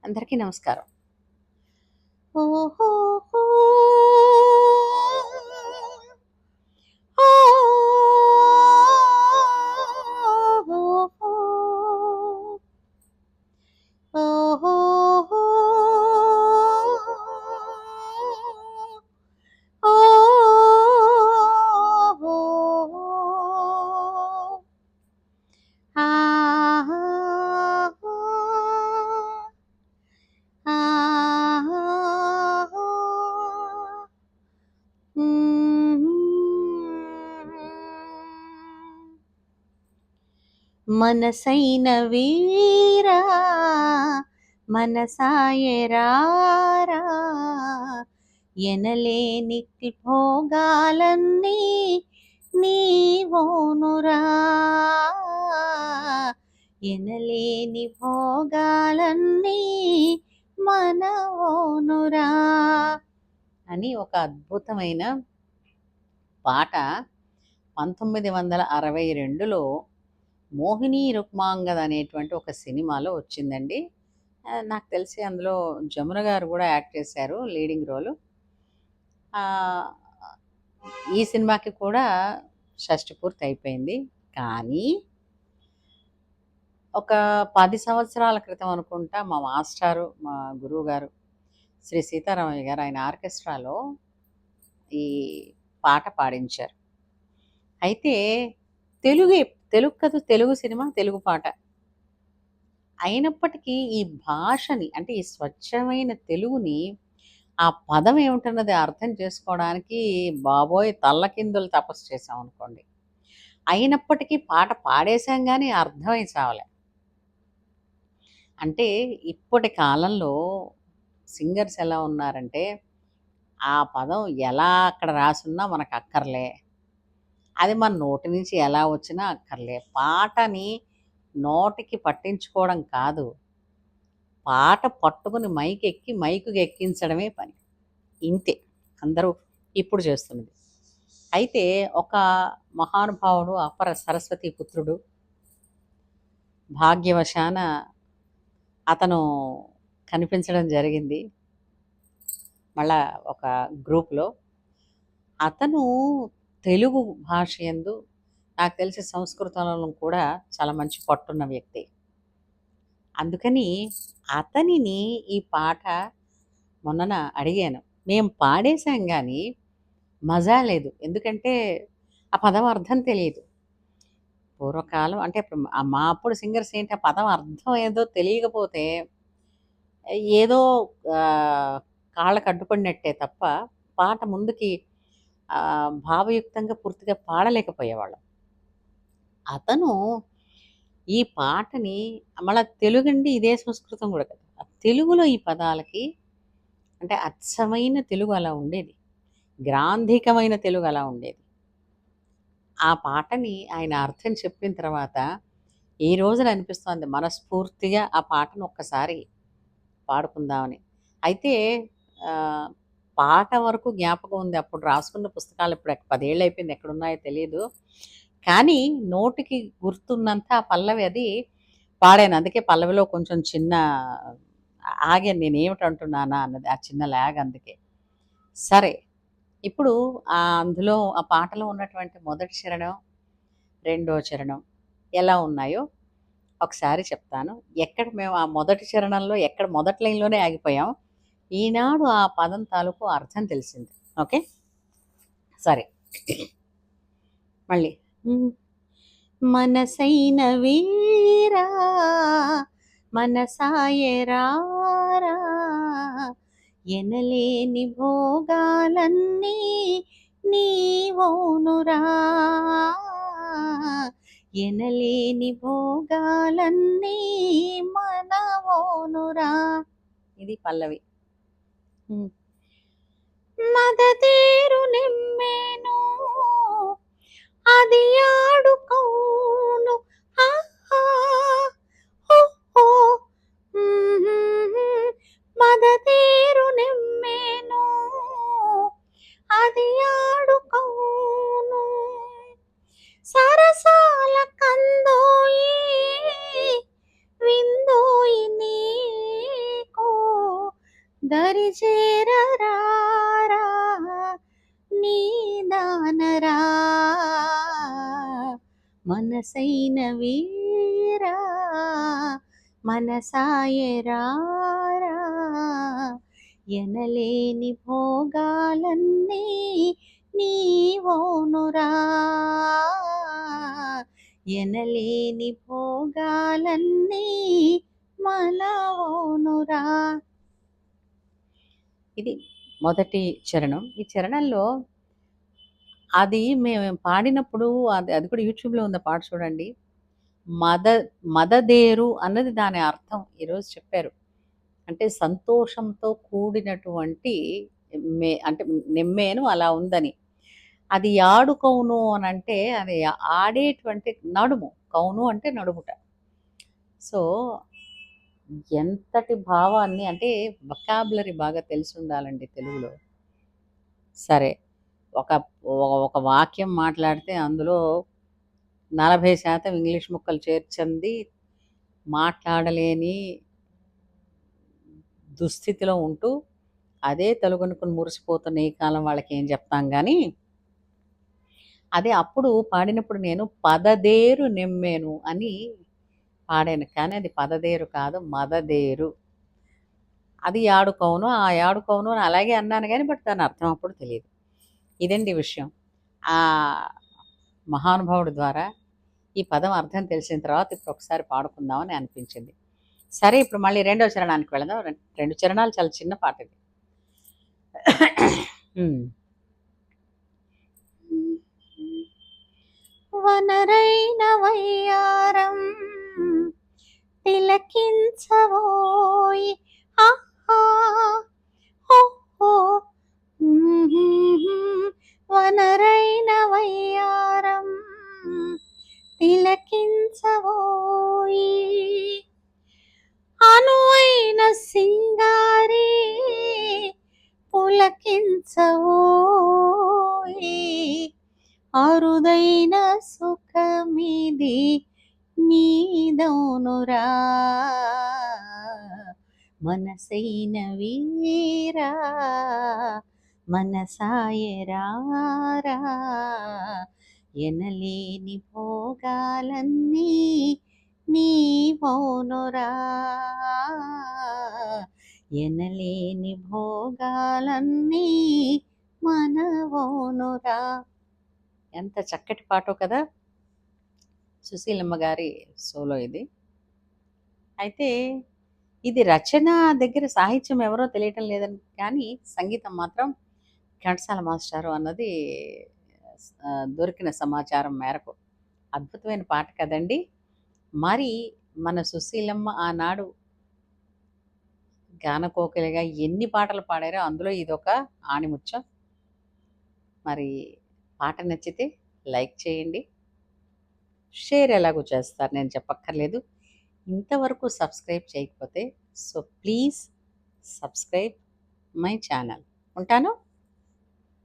అందరికీ నమస్కారం. ఓహో! ఓహోహో! ఓహోహో! ఆహా! ఆహా! హుహు. మనసైన వీరా మనసాయరారా ఎనలేని భోగాలన్నీ నీవోనురా ఎనలేని భోగాలన్నీ మనవోనురా అని ఒక అద్భుతమైన పాట 1962లో 'మోహినీ రుక్మాంగద్' అనేటువంటి ఒక సినిమాలో వచ్చిందండి. నాకు తెలిసి అందులో జమున గారు గూడా యాక్ట్ చేశారు లీడింగ్ రోలు. ఆహ్, ఈ సినిమాకి కూడా షష్టి పూర్తయిపోయింది. కానీ ఒక 10 సంవత్సరాల క్రితం అనుకుంటా మా మాస్టారు, మా గురువుగారు శ్రీ సీతారామయ్య గారు ఆయన ఆర్కెస్ట్రాలో ఈ పాట పాడించారు. అయితే తెలుగే తెలుగు కథ తెలుగు సినిమా, తెలుగు పాట. అయినప్పటికీ ఈ భాషని అంటే ఈ స్వచ్ఛమైన తెలుగుని ఆ పదం ఏమిటన్నది అర్థం చేసుకోవడానికి బాబోయ్! తల్లకిందులు తపస్సు చేశామనుకోండి. అయినప్పటికీ పాట పాడేసాం గానీ అర్థమై చావలే. అంటే ఇప్పటి కాలంలో సింగర్స్ ఎలా ఉన్నారంటే, ఆ పదం ఎలా అక్కడ రాసున్నా మనకక్కర్లే. అది మన నోటి నుంచి ఎలా వచ్చినా అక్కర్లే. పాటని నోటికి పట్టించుకోవడం కాదు. పాట పట్టుకుని మైకుకి ఎక్కించడమే పని. ఇంతే. అందరూ ఇప్పుడు చేస్తున్నది. అయితే ఒక మహానుభావుడు అపర సరస్వతి పుత్రుడు భాగ్యవశాన అతను కనిపించడం జరిగింది. మళ్ళా ఒక గ్రూప్‌లో. అతను తెలుగు భాష యందు నాకు తెలిసి సంస్కృతంలో కూడా చాలా మంచి పట్టున్న వ్యక్తి. అందుకని అతనిని ఈ పాట మొన్నన అడిగాను. మేము పాడేసాం గానీ మజా లేదు. ఎందుకంటే ఆ పదం అర్థం తెలీదు. పూర్వకాలం అంటే ఇప్పుడు మా అప్పుడు సింగర్స్ ఏంటి ఆ పదం అర్థం ఏదో తెలియకపోతే ఏదో ఆహ్, కాళ్ళకి అడ్డుపడినట్టే తప్ప పాట ముందుకి భావయుక్తంగా పూర్తిగా పాడలేకపోయేవాళ్ళం. అతను ఈ పాటని మళ్ళా తెలుగండి ఇదే సంస్కృతం గూడా కదా! ఆ తెలుగులో ఈ పదాలకి అంటే అచ్చమైన తెలుగు అలా ఉండేది. గ్రాంధికమైన తెలుగు అలా ఉండేది. ఆ పాటని ఆయన అర్థం చెప్పిన తర్వాత, ఈ రోజున అనిపిస్తోంది మనస్ఫూర్తిగా ఆ పాటను ఒక్కసారి పాడుకుందామని. అయితే ఆహ్, పాట వరకు జ్ఞాపకం ఉంది. అప్పుడు రాసుకున్న పుస్తకాలు ఇప్పుడు 10 ఏళ్ళు అయిపోయింది ఎక్కడున్నాయో తెలీదు. కానీ నోటికి గుర్తున్నంత ఆ పల్లవి అది పాడాను. అందుకే పల్లవిలో కొంచెం చిన్న ఆగాను నేనేమిటంటున్నానా అన్నది. ఆ చిన్న ల్యాగ్ అందుకే. సరే. ఇప్పుడు అందులో ఆ పాటలో ఉన్నటువంటి మొదటి చరణం, రెండో చరణం ఎలా ఉన్నాయో ఒకసారి చెప్తాను. ఎక్కడ మేము ఆ మొదటి చరణంలో ఎక్కడ మొదటి లైన్‌లోనే ఆగిపోయాం. ఈనాడు ఆ పదం తాలూకు అర్థం తెలిసింది. ఓకే. సరే. మళ్ళీ. హ్మ్. మనసైన వీరా మనసాయరారా ఎనలేని భోగాలన్నీ నీవోనురా ఎనలేని భోగాలన్నీ మనవోనురా ఇది పల్లవి. హ్మ్. మదతేరు నిమ్మేను అది ఆడుకోను ఆహా ఓహో మదతేరు నిమ్మేను అది ఆడుకోను సరసాల కందోయి విందోయి నీకు దరిచేరరారా నీ దానరా మనసైన వీరా మనసాయరారా ఎనలేని భోగాలన్నీ నీవోనురా ఎనలేని భోగాలన్నీ మనవోనురా. ఇది మొదటి చరణం. ఈ చరణంలో అది మేము పాడినప్పుడు అది అది కూడా యూట్యూబ్‌లో ఉంది, పాట చూడండి. మద మదదేరు అన్నది దాని అర్థం ఈరోజు చెప్పారు. అంటే సంతోషంతో కూడినటువంటి అంటే నెమ్మేను అలా ఉందని. అది యాడు కౌను అనంటే అది ఆడేటువంటి నడుము. కౌను అంటే నడుముట. సో, ఎంతటి భావాన్ని అంటే వొకాబులరీ బాగా తెలిసుండాలండి తెలుగులో. సరే. ఒక ఒక వాక్యం మాట్లాడితే అందులో 40% ఇంగ్లీష్ ముక్కలు చేర్చంది మాట్లాడలేని దుస్థితిలో ఉంటూ, అదే తెలుగనుకుని మురిసిపోతున్న ఈ కాలం వాళ్ళకేం చెప్తాం గానీ, అదే అప్పుడు పాడినప్పుడు నేను పదదేరు నెమ్మేను అని పాడాను. కానీ అది పదదేరు కాదు, మదదేరు. అది యాడుకవును, ఆ యాడుకవును అని అలాగే అన్నాను గానీ, బట్ దాని అర్థం అప్పుడు తెలీదు. ఇదండి విషయం. ఆ మహానుభావుడి ద్వారా ఈ పదం అర్థం తెలిసిన తర్వాత ఇప్పుడు ఒకసారి పాడుకుందామని అనిపించింది. సరే, ఇప్పుడు మళ్ళీ రెండో చరణానికి వెళదాం. 2 చరణాలు చాలా చిన్న పాట ఇది. వనరైన వయ్యారం తిలకించవోయి ఆహా ఓహో వనరైన వయ్యారం తిలకించవోయి అనువైన సింగారి పులకించవోయి అరుదైన సుఖమిది నీదౌనురా మనసైన వీరా మనసాయరారా ఎనలేని భోగాలన్నీ నీవోనురా ఎనలేని భోగాలన్నీ మనవోనురా. ఎంత చక్కటి పాటో కదా. సుశీలమ్మ గారి సోలో ఇది. అయితే ఇది రచన దగ్గర సాహిత్యం ఎవరో తెలియటం లేదని, కానీ సంగీతం మాత్రం ఘంటసాల మాస్టారు అన్నది దొరికిన సమాచారం మేరకు. అద్భుతమైన పాట కదండి. మరి మన సుశీలమ్మ ఆనాడు గానకోకిలగా ఎన్ని పాటలు పాడారో అందులో ఇదొక ఆణిముత్యం. మరి పాట నచ్చితే లైక్ చేయండి, షేర్ ఎలాగో చేస్తారు, నేను చెప్పక్కర్లేదు. ఇంతవరకు సబ్స్క్రైబ్ చేయకపోతే so please subscribe my channel. ఉంటాను.